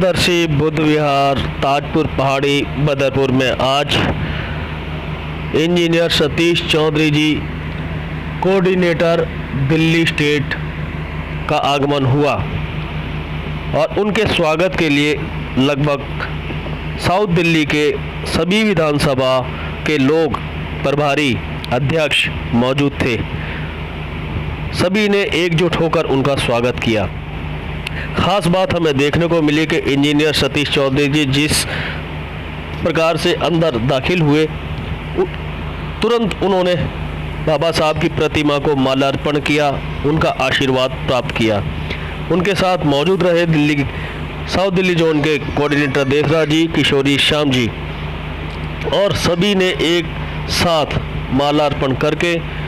सप्तर्षि बुद्ध विहार ताजपुर पहाड़ी बदरपुर में आज इंजीनियर सतीश चौधरी जी कोऑर्डिनेटर दिल्ली स्टेट का आगमन हुआ और उनके स्वागत के लिए लगभग साउथ दिल्ली के सभी विधानसभा के लोग प्रभारी अध्यक्ष मौजूद थे। सभी ने एकजुट होकर उनका स्वागत किया। खास बात हमें देखने को मिली कि इंजीनियर सतीश चौधरी जी जिस प्रकार से अंदर दाखिल हुए, तुरंत उन्होंने बाबा साहब की प्रतिमा को माल्यार्पण किया, उनका आशीर्वाद प्राप्त किया। उनके साथ मौजूद रहे दिल्ली साउथ दिल्ली जोन के कोऑर्डिनेटर देसराज जी, किशोरी श्याम जी, और सभी ने एक साथ माल्यार्पण करके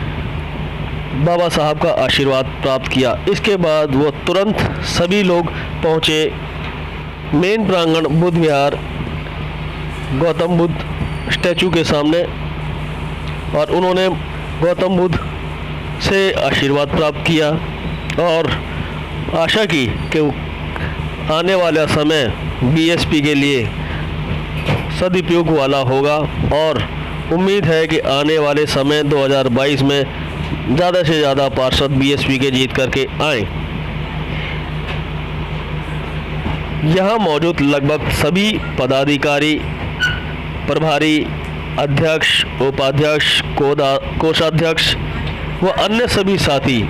बाबा साहब का आशीर्वाद प्राप्त किया। इसके बाद वो तुरंत सभी लोग पहुँचे मेन प्रांगण बुद्ध विहार गौतम बुद्ध स्टैचू के सामने और उन्होंने गौतम बुद्ध से आशीर्वाद प्राप्त किया और आशा की कि आने वाला समय बीएसपी के लिए सदुपयोग वाला होगा और उम्मीद है कि आने वाले समय 2022 में ज़्यादा से ज़्यादा पार्षद बीएसपी के जीत करके आए। यहाँ मौजूद लगभग सभी पदाधिकारी, प्रभारी, अध्यक्ष, उपाध्यक्ष, कोषाध्यक्ष व अन्य सभी साथी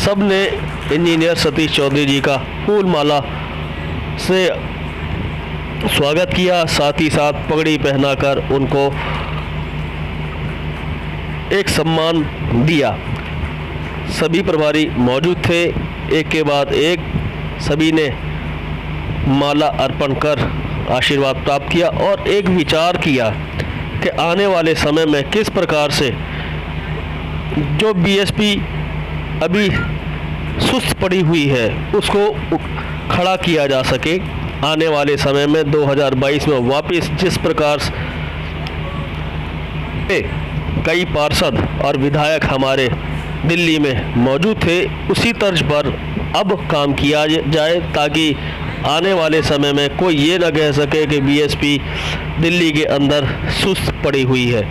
सब ने इंजीनियर सतीश चौधरी जी का फूल माला से स्वागत किया। साथ ही साथ पगड़ी पहनाकर उनको एक सम्मान दिया। सभी प्रभारी मौजूद थे, एक के बाद एक सभी ने माला अर्पण कर आशीर्वाद प्राप्त किया और एक विचार किया कि आने वाले समय में किस प्रकार से जो बीएसपी अभी सुस्त पड़ी हुई है उसको खड़ा किया जा सके। आने वाले समय में 2022 में वापस जिस प्रकार से कई पार्षद और विधायक हमारे दिल्ली में मौजूद थे, उसी तर्ज पर अब काम किया जाए ताकि आने वाले समय में कोई ये न कह सके कि बीएसपी दिल्ली के अंदर सुस्त पड़ी हुई है।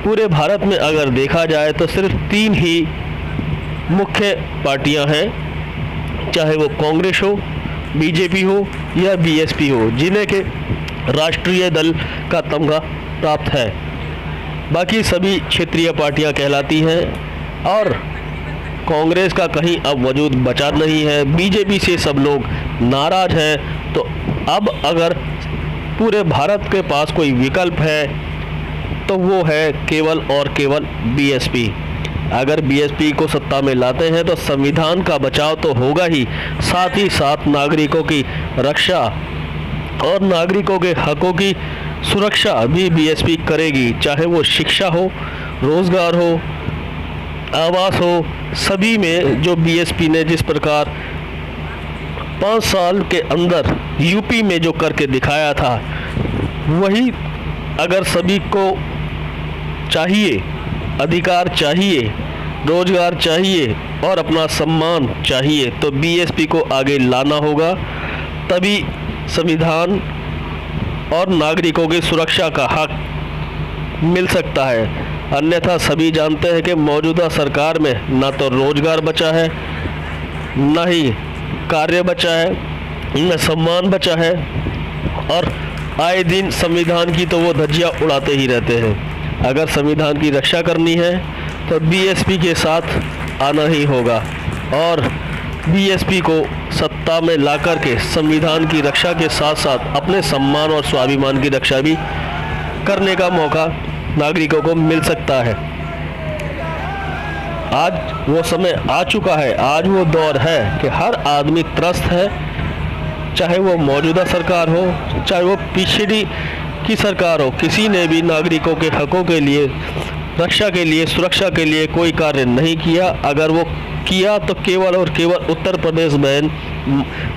पूरे भारत में अगर देखा जाए तो सिर्फ 3 ही मुख्य पार्टियां हैं, चाहे वो कांग्रेस हो, बीजेपी हो या बीएसपी हो, जिन्हें के राष्ट्रीय दल का तमगा प्राप्त है। बाकी सभी क्षेत्रीय पार्टियां कहलाती हैं और कांग्रेस का कहीं अब वजूद बचा नहीं है। बीजेपी से सब लोग नाराज हैं। तो अब अगर पूरे भारत के पास कोई विकल्प है तो वो है केवल और केवल बीएसपी। अगर बीएसपी को सत्ता में लाते हैं तो संविधान का बचाव तो होगा ही, साथ ही साथ नागरिकों की रक्षा और नागरिकों के हकों की सुरक्षा भी बीएसपी करेगी। चाहे वो शिक्षा हो, रोजगार हो, आवास हो, सभी में जो बीएसपी ने जिस प्रकार 5 साल के अंदर यूपी में जो करके दिखाया था, वही अगर सभी को चाहिए, अधिकार चाहिए, रोजगार चाहिए और अपना सम्मान चाहिए तो बीएसपी को आगे लाना होगा। तभी संविधान और नागरिकों की सुरक्षा का हक मिल सकता है। अन्यथा सभी जानते हैं कि मौजूदा सरकार में ना तो रोजगार बचा है, ना ही कार्य बचा है, न सम्मान बचा है और आए दिन संविधान की तो वो धज्जियां उड़ाते ही रहते हैं। अगर संविधान की रक्षा करनी है तो बीएसपी के साथ आना ही होगा और बीएसपी को सत्ता में लाकर के संविधान की रक्षा के साथ साथ अपने सम्मान और स्वाभिमान की रक्षा भी करने का मौका नागरिकों को मिल सकता है। आज वो समय आ चुका है, आज वो दौर है कि हर आदमी त्रस्त है, चाहे वो मौजूदा सरकार हो, चाहे वो पिछड़ी की सरकार हो। किसी ने भी नागरिकों के हकों के लिए, रक्षा के लिए, सुरक्षा के लिए कोई कार्य नहीं किया। अगर वो किया तो केवल और केवल उत्तर प्रदेश बहन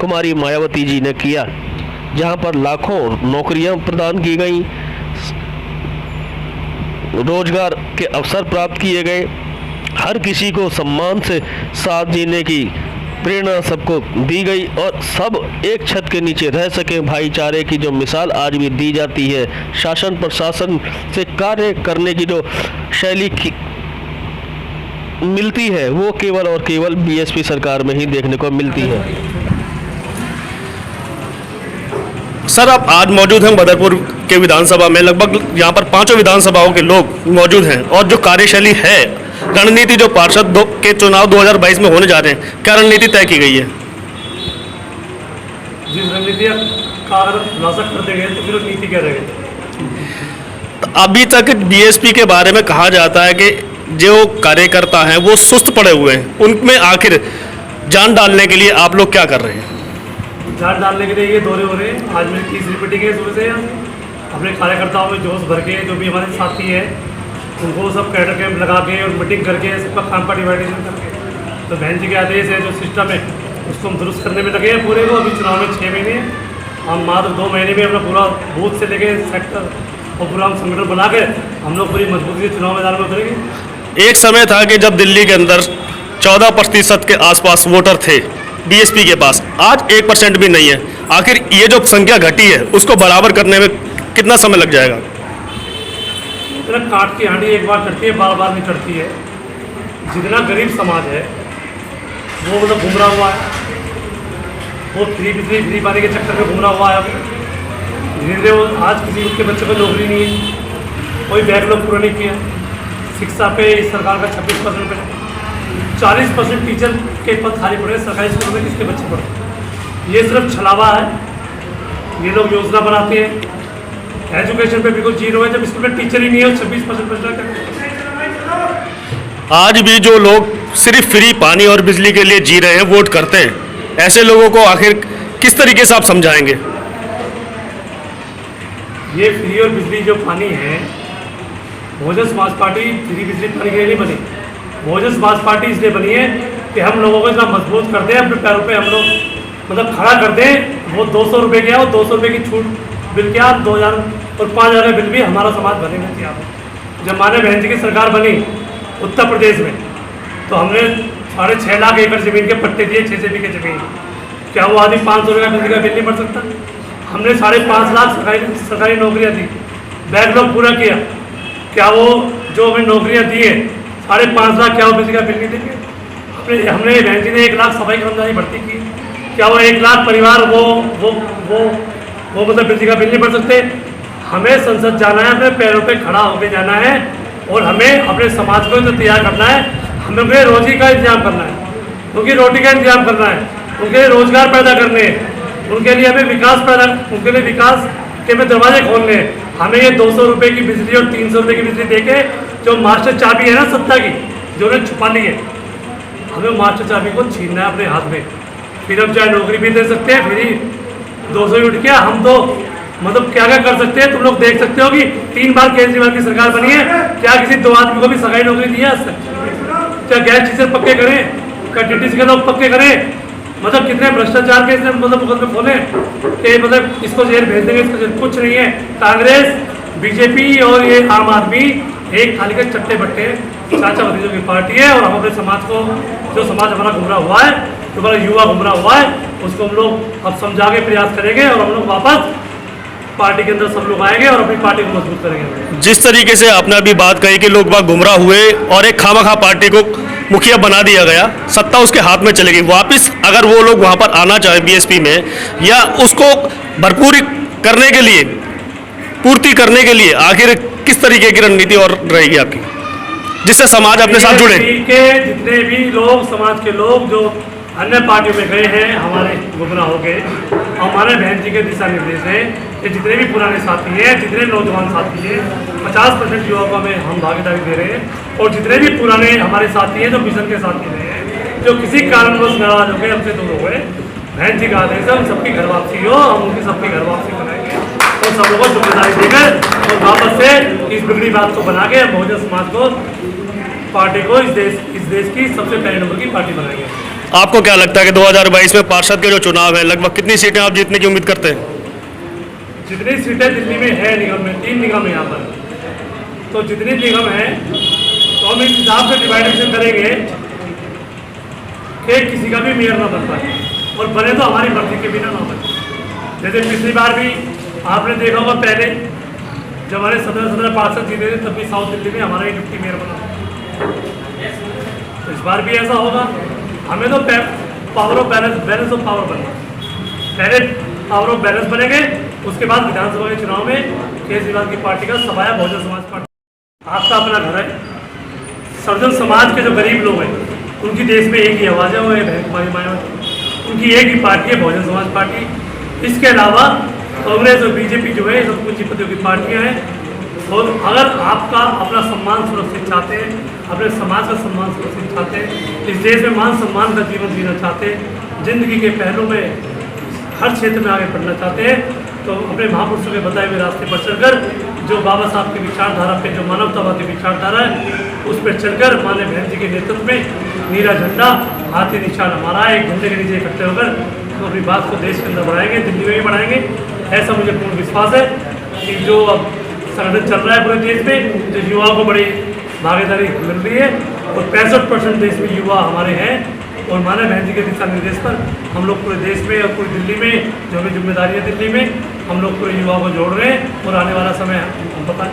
कुमारी मायावती जी ने किया, जहां पर लाखों नौकरियां प्रदान की गई, रोजगार के अवसर प्राप्त किए गए, हर किसी को सम्मान से साथ जीने की प्रेरणा सबको दी गई और सब एक छत के नीचे रह सके। भाईचारे की जो मिसाल आज भी दी जाती है, शासन प्रशासन से कार्य करने की जो शैली मिलती है, वो केवल और केवल बीएसपी सरकार में ही देखने को मिलती है। सर, आप आज मौजूद हैं बदरपुर के विधानसभा में। लगभग यहाँ पर 5 विधानसभाओं के लोग मौजूद हैं और जो कार्यशैली है, रणनीति जो पार्षद के चुनाव 2022 में होने जा रहे हैं, क्या रणनीति तय की गई है? जिस रणनीति का अगर खुलासा कर देंगे तो फिर नीति क्या रहेगी? अभी तक बीएसपी के बारे में कहा जाता है कि जो कार्यकर्ता हैं वो सुस्त पड़े हुए हैं, उनमें आखिर जान डालने के लिए आप लोग क्या कर रहे हैं? जान डालने के लिए ये दौरे हो रहे हैं। आज मेरी तीसरी मीटिंग है सुबह से। अपने कार्यकर्ताओं में जोश भर के, जो भी हमारे साथी हैं उनको सब कैडर कैंप लगा के और मीटिंग करके सबका काम का डिवाइडेशन करके, तो बहन जी के आदेश है जो सिस्टम है उसको हम दुरुस्त करने में लगे हैं पूरे को। अभी चुनाव में 6 महीने, हम मात्र 2 महीने में अपना पूरा बूथ से लेके सेक्टर और पूरा हम संगठन बना के हम लोग पूरी मजबूती से चुनाव मैदान में उतरेंगे। एक समय था कि जब दिल्ली के अंदर 14% के आसपास वोटर थे बीएसपी के पास, आज 1% भी नहीं है। आखिर ये जो संख्या घटी है उसको बराबर करने में कितना समय लग जाएगा? इतना काट की हांडी एक बार चढ़ती है, बार बार नहीं चढ़ती है। जितना गरीब समाज है वो मतलब गुमराह हुआ है, वो फ्री पानी के चक्कर में गुमराह हुआ है। धीरे धीरे वो आज किसी उसके बच्चे को नौकरी नहीं है, कोई बैकलॉग पूरा नहीं किया। शिक्षा पे इस सरकार का 26% पे 40% टीचर के पद खाली पड़े सरकारी स्कूलों में, किसके बच्चे पढ़े? ये सिर्फ छलावा है। ये लोग योजना बनाते हैं, एजुकेशन पे बिल्कुल जीरो है। जब स्कूल में टीचर ही नहीं है, 26% आज भी जो लोग सिर्फ फ्री पानी और बिजली के लिए जी रहे हैं, वोट करते हैं, ऐसे लोगों को आखिर किस तरीके से आप समझाएंगे? ये फ्री और बिजली जो पानी है, बहुजन समाज पार्टी फ्री बिजली पानी के लिए नहीं बनी। बहुजन समाज पार्टी इसलिए बनी है कि हम लोगों को इतना मजबूत कर दें, अपने पैरों पे हम लोग मतलब खड़ा कर दें। वो 200 रुपये क्या, वो 200 रुपये की छूट बिल क्या, 2000 और 5000 का बिल भी हमारा समाज भरने में तैयार है। जब हमारे बहन जी की सरकार बनी उत्तर प्रदेश में, तो हमने 6.5 लाख एकड़ ज़मीन के पट्टे दिए, 6 बीघे ज़मीन। क्या वो आदमी 500 रुपये का बिजली का बिल नहीं भर सकता? हमने 5.5 लाख सरकारी नौकरियाँ दी, बैकलॉग पूरा किया। क्या वो जो हमें नौकरियाँ दी है 5.5 लाख, क्या वो बिजली का बिल नहीं देंगे? हमने बहन जी ने 1 लाख सफाई कर्मचारी भर्ती की। क्या वो 1 लाख परिवार वो मतलब बिजली का बिल नहीं भर सकते? हमें संसद जाना है, अपने पैरों पे खड़ा होकर जाना है और हमें अपने समाज को तो तैयार करना है। हमें उनके रोजी का इंतजाम करना है, उनकी रोटी का इंतजाम करना है, उनके लिए रोजगार पैदा करने हैं, उनके लिए हमें उनके लिए विकास के हमें दरवाजे खोलने हैं। हमें ये 200 रुपये की बिजली और 300 रुपये की बिजली देके जो मास्टर चाबी है ना सत्ता की, जो उन्हें छुपा ली है, हमें मास्टर चाबी को छीनना है अपने हाथ में। फिर हम चाहे नौकरी भी दे सकते हैं, फिर 200 यूनिट क्या, हम तो मतलब क्या क्या कर सकते हैं। तुम लोग देख सकते हो कि 3 बार केजरीवाल की सरकार बनी है, क्या किसी 2 आदमी को भी सरकारी नौकरी दी है? क्या गैस टीचर पक्के करें? क्या DTC के लोग पक्के करें? मतलब कितने भ्रष्टाचार के इसने मतलब मुकदमे खोले कि मतलब इसको जेल भेज देंगे, इसको जेल। कुछ नहीं है। कांग्रेस, बीजेपी और ये आम आदमी एक थाली के चट्टे बट्टे चाचा भतीजों की पार्टी है। और हम अपने समाज को, जो समाज हमारा गुमराह हुआ है, जो हमारा युवा गुमराह हुआ है, उसको हम लोग अब समझा के प्रयास करेंगे और हम लोग वापस पार्टी के अंदर सब लोग आएंगे और अपनी पार्टी को मजबूत करेंगे। जिस तरीके से आपने अभी बात कही कि लोग बाग गुमराह हुए और एक खामखा पार्टी को मुखिया बना दिया गया, सत्ता उसके हाथ में चलेगी, वापस अगर वो लोग वहाँ पर आना चाहे बीएसपी में, या उसको भरपूर करने के लिए, पूर्ति करने के लिए आखिर किस तरीके की रणनीति और रहेगी आपकी, जिससे समाज अपने साथ जुड़े? जितने भी लोग, समाज के लोग जो अन्य पार्टियों में गए हैं, हमारे गुमराह हो गए, हमारे बहन जी के दिशा निर्देश हैं कि जितने भी पुराने साथी हैं, जितने नौजवान साथी हैं, 50% युवाओं को हम भागीदारी दे रहे हैं। और जितने भी पुराने हमारे साथी हैं, जो मिशन के साथी रहे हैं, जो किसी कारणवश नाराज हो गए, हमसे दूर हो गए, बहन जी का आदेश है हम सबकी घर वापसी हो, हम उनकी सबकी घर वापसी बनाएंगे और सब लोगों को जिम्मेदारी देकर और वापस से इस बिगड़ी बात को बना के बहुजन समाज को, पार्टी को इस देश की सबसे पहले नंबर की पार्टी बनाएंगे। आपको क्या लगता है कि 2022 में पार्षद के जो चुनाव है, लगभग कितनी सीटें आप जीतने की उम्मीद करते हैं? जितनी सीटें दिल्ली में है निगम में, 3 निगम है यहाँ पर, तो जितनी निगम है तो हम इस हिसाब से डिवाइडेशन करेंगे कि किसी का भी मेयर ना बन पाए, और बने तो हमारी मर्जी के बिना ना बने। जैसे पिछली बार भी आपने देखा होगा, पहले जब हमारे 17 पार्षद जीते थे तब भी साउथ दिल्ली में हमारा ही डिप्टी मेयर बना, तो इस बार भी ऐसा होगा। हमें तो power of balance of power बनना, पहले पावर ऑफ बैलेंस बनेंगे, उसके बाद विधानसभा के चुनाव में केजरीवाल की पार्टी का सफाया बहुजन समाज पार्टी। आपका अपना घर है, सर्वजन समाज के जो गरीब लोग हैं उनकी देश में एक ही आवाज़ है, वो है बहन कुमारी मायावती, उनकी एक ही पार्टी है बहुजन समाज पार्टी। इसके अलावा कांग्रेस और बीजेपी जो है सब पूंजीपतियों की पार्टियां हैं। और अगर आपका अपना सम्मान सुरक्षित चाहते हैं, अपने समाज का सम्मान सुरक्षित चाहते हैं, इस देश में मान सम्मान का जीवन जीना चाहते हैं, जिंदगी के पहलू में हर क्षेत्र में आगे बढ़ना चाहते हैं, तो अपने महापुरुषों के बताए हुए रास्ते पर चलकर, जो बाबा साहब की विचारधारा पे, जो मानवतावादी विचारधारा है, उस पर चलकर माननीय बहन जी के नेतृत्व में नीला झंडा हाथी निशान हमारा है, एक झंडे के नीचे इकट्ठे होकर तो अपनी बात को देश के अंदर बढ़ाएंगे, दिल्ली में भी बढ़ाएंगे। ऐसा मुझे पूर्ण विश्वास है कि जो अब संगठन चल रहा है पूरे देश में, जो युवाओं को बड़ी भागीदारी मिल रही है, और 65% देश में युवा हमारे हैं, और माननीय बहन जी के दिशा निर्देश पर हम लोग पूरे देश में और पूरी दिल्ली में जो हमें जिम्मेदारी है दिल्ली में, हम लोग पूरे युवाओं को जोड़ रहे हैं। और आने वाला समय हम पता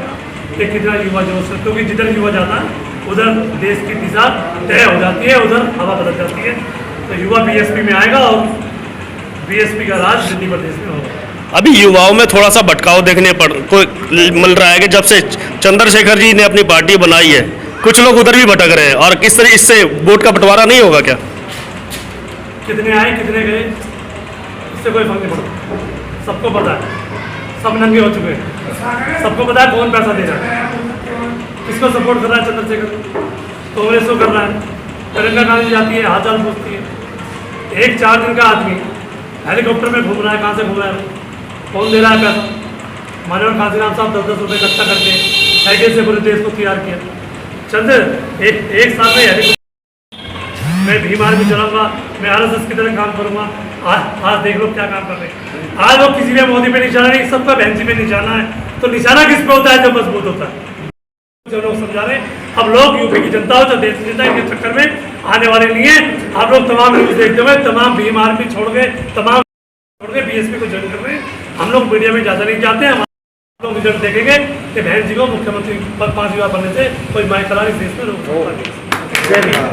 कि कितना युवा जोड़ सकते, क्योंकि जिधर युवा जाता है उधर देश की दिशा तय हो जाती है, उधर हवा बदल जाती है। तो युवा बीएसपी में आएगा और बीएसपी का राज दिल्ली प्रदेश में होगा। अभी युवाओं में थोड़ा सा भटकाव देखने को मिल रहा है कि जब से चंद्रशेखर जी ने अपनी पार्टी बनाई है, कुछ लोग उधर भी भटक रहे हैं, और किस तरह इससे वोट का बंटवारा नहीं होगा क्या? कितने आए कितने गए इससे कोई फर्क नहीं पड़ता, सबको पता है, सब नंगे हो चुके हैं, सबको पता है कौन पैसा दे रहा है, किसको सपोर्ट कर रहा है चंद्रशेखर, कांग्रेस को कर रहा है। प्रियंका गांधी जाती है, हाथ चाल पूछती है। एक 4 दिन का आदमी हेलीकॉप्टर में घूम रहा है, कहाँ से घूम रहा है, कौन दे रहा है पैसा? माननीय कांसीराम साहब 10-10 रुपये इकट्ठा करके साइकिल से पूरे देश को तैयार किया। चंद्र एक साल में हेलीकॉप्टर, मैं बीमार भी चलाऊंगा, मैं RSS की तरह काम करूंगा। आज देख लो क्या काम कर रहे हैं। आज वो किसी पे मोदी पे निशाना नहीं, सबका बहन जी पे निशाना है। तो निशाना किस पे होता है? जो मजबूत होता है। जो लोग समझा रहे हैं, अब लोग यूपी की जनता हो, जो देश की जनता, इनके चक्कर में आने वाले नहीं है। आप लोग तमाम न्यूज देखते हुए तमाम भीम आर्मी छोड़ गए, तमाम छोड़ के बीएसपी को ज्वाइन कर रहे हैं। हम लोग मीडिया में ज़्यादा नहीं जाते हैं। हम लोग रिजल्ट देखेंगे कि बहन जी को मुख्यमंत्री पद 5 बार बनने से कोई माई खिलाड़ी देश में रोक सकता नहीं।